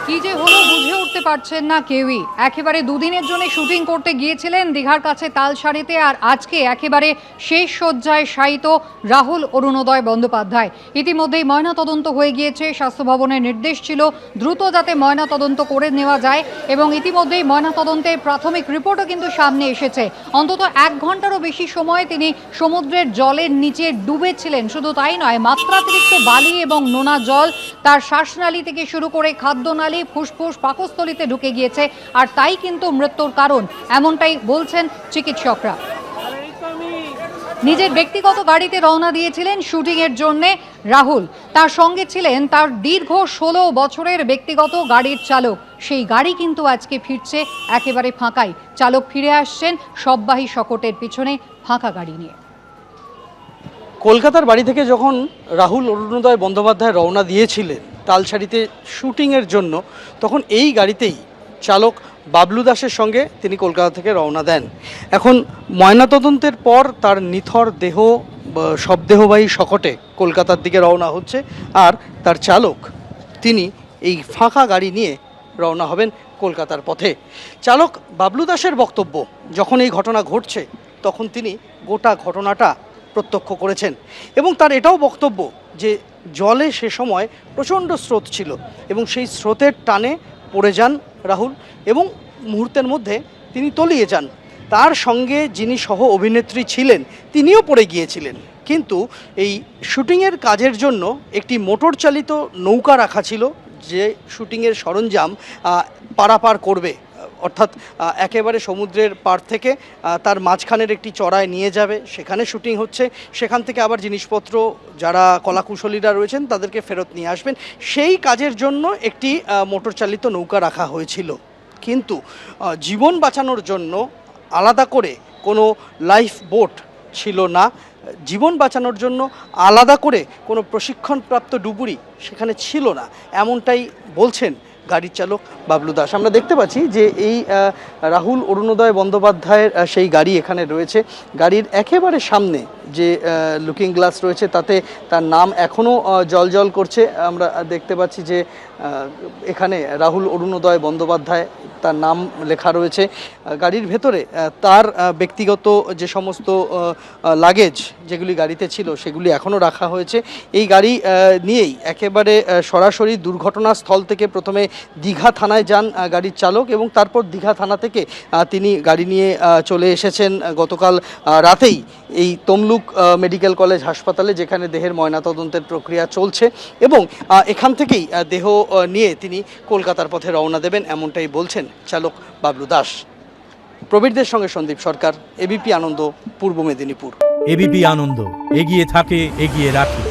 কি যে হলো বুঝে উঠতে পারছেন না কেউই। একেবারে দুদিনের জন্য শুটিং করতে গিয়েছিলেন দীঘার কাছে তালসারিতে, আর আজকে একেবারে শেষ শয্যায় শায়িত রাহুল অরুণোদয় বন্দ্যোপাধ্যায়। ইতিমধ্যেই ময়নাতদন্ত হয়ে গিয়েছে। স্বাস্থ্য ভবনের নির্দেশ ছিল দ্রুত যাতে ময়নাতদন্ত করে নেওয়া যায়, এবং ইতিমধ্যেই ময়নাতদন্তের প্রাথমিক রিপোর্টও কিন্তু সামনে এসেছে। অন্তত 1 ঘন্টারও বেশি সময় তিনি সমুদ্রের জলের নিচে ডুবেছিলেন। শুধু তাই নয়, মাত্রাতিরিক্ত বালি এবং নোনা জল তার শ্বাসনালী থেকে শুরু করে খাদ্যনালী, ফুসফুস, পাকস্থলীতে ঢুকে গিয়েছে, আর তাই কিন্তু মৃত্যুর কারণ, এমনটাই বলছেন চিকিৎসকরা। নিজের ব্যক্তিগত গাড়িতে রওনা দিয়েছিলেন শুটিংয়ের জন্য রাহুল। তার সঙ্গে ছিলেন তার দীর্ঘ 16 বছরের ব্যক্তিগত গাড়ির চালক। সেই গাড়ি কিন্তু আজকে ফিরছে একেবারে ফাঁকাই। চালক ফিরে আসছেন সববাহী শকটের পিছনে ফাঁকা গাড়ি নিয়ে। কলকাতার বাড়ি থেকে যখন রাহুল অরুণোদয় বন্দ্যোপাধ্যায় রওনা দিয়েছিলেন তালসারিতে শুটিংয়ের জন্য, তখন এই গাড়িতেই চালক বাবলু দাসের সঙ্গে তিনি কলকাতা থেকে রওনা দেন। এখন ময়নাতদন্তের পর তার নিথর দেহ শবদেহবাহী শকটে কলকাতার দিকে রওনা হচ্ছে, আর তার চালক তিনি এই ফাঁকা গাড়ি নিয়ে রওনা হবেন কলকাতার পথে। চালক বাবলু দাসের বক্তব্য, যখন এই ঘটনা ঘটছে তখন তিনি গোটা ঘটনাটা প্রত্যক্ষ করেছেন, এবং তার এটাও বক্তব্য যে জলে সে সময় প্রচণ্ড স্রোত ছিল এবং সেই স্রোতের টানে পড়ে যান রাহুল, এবং মুহূর্তের মধ্যে তিনি তলিয়ে যান। তার সঙ্গে যিনি সহ অভিনেত্রী ছিলেন তিনিও পড়ে গিয়েছিলেন, কিন্তু এই শুটিংয়ের কাজের জন্য একটি মোটর চালিত নৌকা রাখা ছিল, যে শুটিংয়ের সরঞ্জাম পারাপার করবে, অর্থাৎ একেবারে সমুদ্রের পাড় থেকে তার মাঝখানের একটি চড়ায় নিয়ে যাবে, সেখানে শুটিং হচ্ছে, সেখান থেকে আবার জিনিসপত্র যারা কলাকুশলীরা রয়েছেন তাদেরকে ফেরত নিয়ে আসবেন। সেই কাজের জন্য একটি মোটর চালিত নৌকা রাখা হয়েছিল, কিন্তু জীবন বাঁচানোর জন্য আলাদা করে কোনো লাইফ বোট ছিল না। জীবন বাঁচানোর জন্য আলাদা করে কোনো প্রশিক্ষণপ্রাপ্ত ডুবুরি সেখানে ছিল না, এমনটাই বলছেন গাড়ির চালক বাবলু দাস। আমরা দেখতে পাচ্ছি যে এই রাহুল অরুণোদয় বন্দ্যোপাধ্যায়ের সেই গাড়ি এখানে রয়েছে। গাড়ির একেবারে সামনে যে লুকিং গ্লাস রয়েছে তাতে তার নাম এখনও জল করছে। আমরা দেখতে পাচ্ছি যে এখানে রাহুল অরুণোদয় বন্দ্যোপাধ্যায় তার নাম লেখা রয়েছে। গাড়ির ভেতরে তার ব্যক্তিগত যে সমস্ত লাগেজ যেগুলি গাড়িতে ছিল সেগুলি এখনও রাখা হয়েছে। এই গাড়ি নিয়েই একেবারে সরাসরি দুর্ঘটনাস্থল থেকে প্রথমে দীঘা থানায় যান গাড়ির চালক, এবং তারপর দীঘা থানা থেকে তিনি গাড়ি নিয়ে চলে এসেছেন গতকাল রাতেই এই তমলুক মেডিকেল কলেজ হাসপাতালে, যেখানে দেহের ময়নাতদন্তের প্রক্রিয়া চলছে, এবং এখান থেকেই দেহ নিয়ে তিনি কলকাতার পথে রওনা দেবেন, এমনটাই বলছেন চালক বাবলু দাস। প্রবীরদের সঙ্গে সন্দীপ সরকার, এবিপি আনন্দ, পূর্ব মেদিনীপুর। এবিপি আনন্দ, এগিয়ে থাকে, এগিয়ে রাখে।